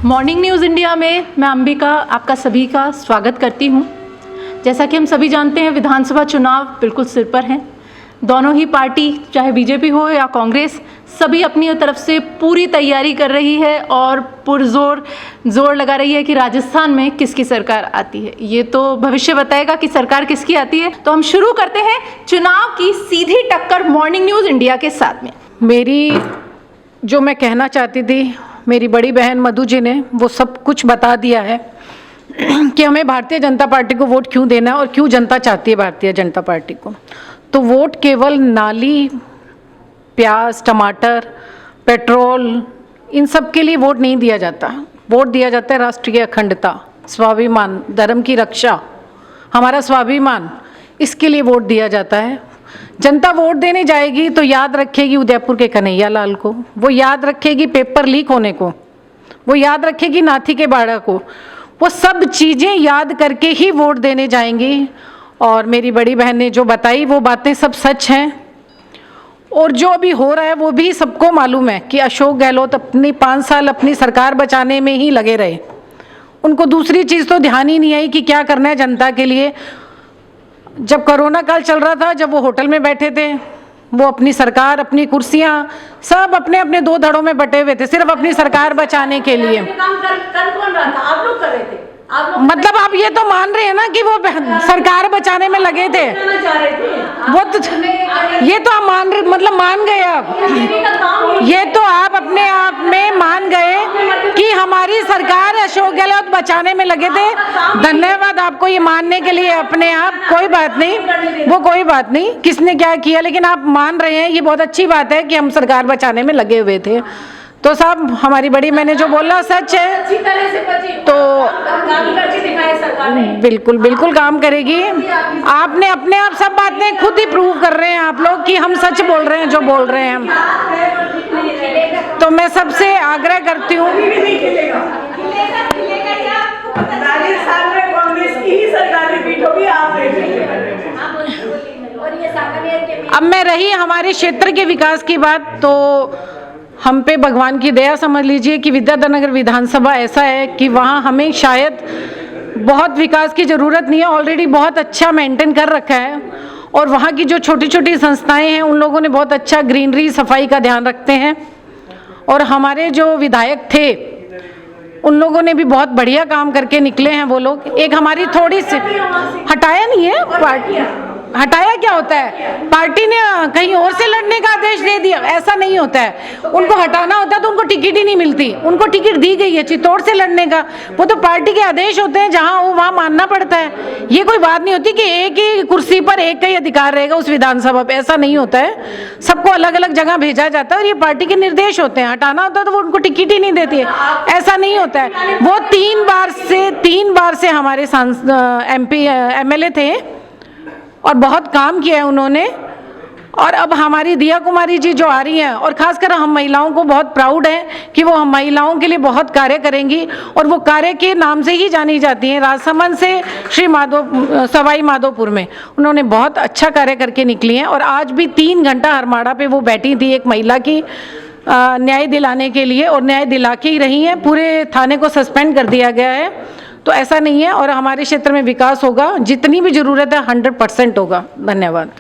Morning news India में मैं अंबिका आपका सभी का स्वागत करती हूं। जैसा कि हम सभी जानते हैं, विधानसभा चुनाव बिल्कुल सिर पर हैं। दोनों ही पार्टी, चाहे बीजेपी हो या कांग्रेस, सभी अपनी तरफ से पूरी तैयारी कर रही है और जोर लगा रही है कि राजस्थान में किसकी सरकार आती है। ये तो भविष्य बताएगा कि सरकार किसकी आती है। तो हम शुरू करते हैं चुनाव की सीधी टक्कर मॉर्निंग न्यूज़ इंडिया के साथ में। जो मैं कहना चाहती थी, मेरी बड़ी बहन मधु जी ने वो सब कुछ बता दिया है कि हमें भारतीय जनता पार्टी को वोट क्यों देना है और क्यों जनता चाहती है भारतीय जनता पार्टी को। तो वोट केवल नाली, प्याज, टमाटर, पेट्रोल, इन सब के लिए वोट नहीं दिया जाता। वोट दिया जाता है राष्ट्रीय अखंडता, स्वाभिमान, धर्म की रक्षा, हमारा स्वाभिमान, इसके लिए वोट दिया जाता है। जनता वोट देने जाएगी तो याद रखेगी उदयपुर के कन्हैया लाल को, वो याद रखेगी पेपर लीक होने को, वो याद रखेगी नाथी के बाड़ा को। वो सब चीज़ें याद करके ही वोट देने जाएंगी। और मेरी बड़ी बहन ने जो बताई वो बातें सब सच हैं। और जो अभी हो रहा है वो भी सबको मालूम है कि अशोक गहलोत अपनी 5 साल अपनी सरकार बचाने में ही लगे रहे। उनको दूसरी चीज़ तो ध्यान ही नहीं आई कि क्या करना है जनता के लिए। जब कोरोना काल चल रहा था, जब वो होटल में बैठे थे, वो अपनी सरकार, अपनी कुर्सियां सब अपने अपने 2 धड़ों में बटे हुए थे, सिर्फ अपनी सरकार बचाने के लिए। काम कर कौन रहा था? आप लोग कर रहे थे। मतलब आप ये तो मान रहे हैं ना कि वो सरकार बचाने में लगे थे। वो तो ये तो आप मान गए। आप ये तो आप अपने आप में मान गए कि हमारी सरकार अशोक गहलोत बचाने में लगे थे। धन्यवाद आपको ये मानने के लिए अपने आप। कोई बात नहीं, वो कोई बात नहीं, किसने क्या किया, लेकिन आप मान रहे हैं, ये बहुत अच्छी बात है कि हम सरकार बचाने में लगे हुए थे। तो साहब, हमारी बड़ी मैंने जो बोला सच है। अच्छी तरह से बची तो काम करके दिखाए सरकार ने। बिल्कुल बिल्कुल काम करेगी। आपने अपने आप सब बातें खुद ही प्रूव कर रहे हैं आप लोग कि हम सच बोल रहे हैं जो बोल रहे हैं हम। तो मैं सबसे आग्रह करती हूँ, राजस्थान में कांग्रेस की ही सरकार रिपीट होगी। आप अब मैं रही हमारे क्षेत्र के विकास की बात, तो हम पे भगवान की दया समझ लीजिए कि विद्याधर नगर विधानसभा ऐसा है कि वहाँ हमें शायद बहुत विकास की ज़रूरत नहीं है, ऑलरेडी बहुत अच्छा मेंटेन कर रखा है। और वहाँ की जो छोटी छोटी संस्थाएं हैं, उन लोगों ने बहुत अच्छा ग्रीनरी, सफाई का ध्यान रखते हैं। और हमारे जो विधायक थे, उन लोगों ने भी बहुत बढ़िया काम करके निकले हैं वो लोग। एक हमारी थोड़ी सी हटाया नहीं है पार्टी, हटाया क्या होता है, पार्टी ने कहीं और से लड़ने का आदेश दे दिया, ऐसा नहीं होता है। उनको हटाना होता है तो उनको टिकट ही नहीं मिलती। उनको टिकट दी गई है चित्तौड़ से लड़ने का, वो तो पार्टी के आदेश होते हैं, जहां हो वहां मानना पड़ता है। ये कोई बात नहीं होती कि एक ही कुर्सी पर एक का ही अधिकार रहेगा उस विधानसभा पे, ऐसा नहीं होता है। सबको अलग अलग जगह भेजा जाता है और ये पार्टी के निर्देश होते हैं। हटाना होता है तो वो उनको टिकट ही नहीं देती है, ऐसा नहीं होता है। वो 3 बार से हमारे MP MLA थे और बहुत काम किया है उन्होंने। और अब हमारी दिया कुमारी जी जो आ रही हैं, और खासकर हम महिलाओं को बहुत प्राउड है कि वो हम महिलाओं के लिए बहुत कार्य करेंगी और वो कार्य के नाम से ही जानी जाती हैं। राजसमंद से सवाई माधोपुर में उन्होंने बहुत अच्छा कार्य करके निकली हैं। और आज भी 3 घंटा हरमाड़ा पे वो बैठी थी एक महिला की न्याय दिलाने के लिए, और न्याय दिला के ही रही हैं। पूरे थाने को सस्पेंड कर दिया गया है। तो ऐसा नहीं है। और हमारे क्षेत्र में विकास होगा, जितनी भी ज़रूरत है 100% होगा। धन्यवाद।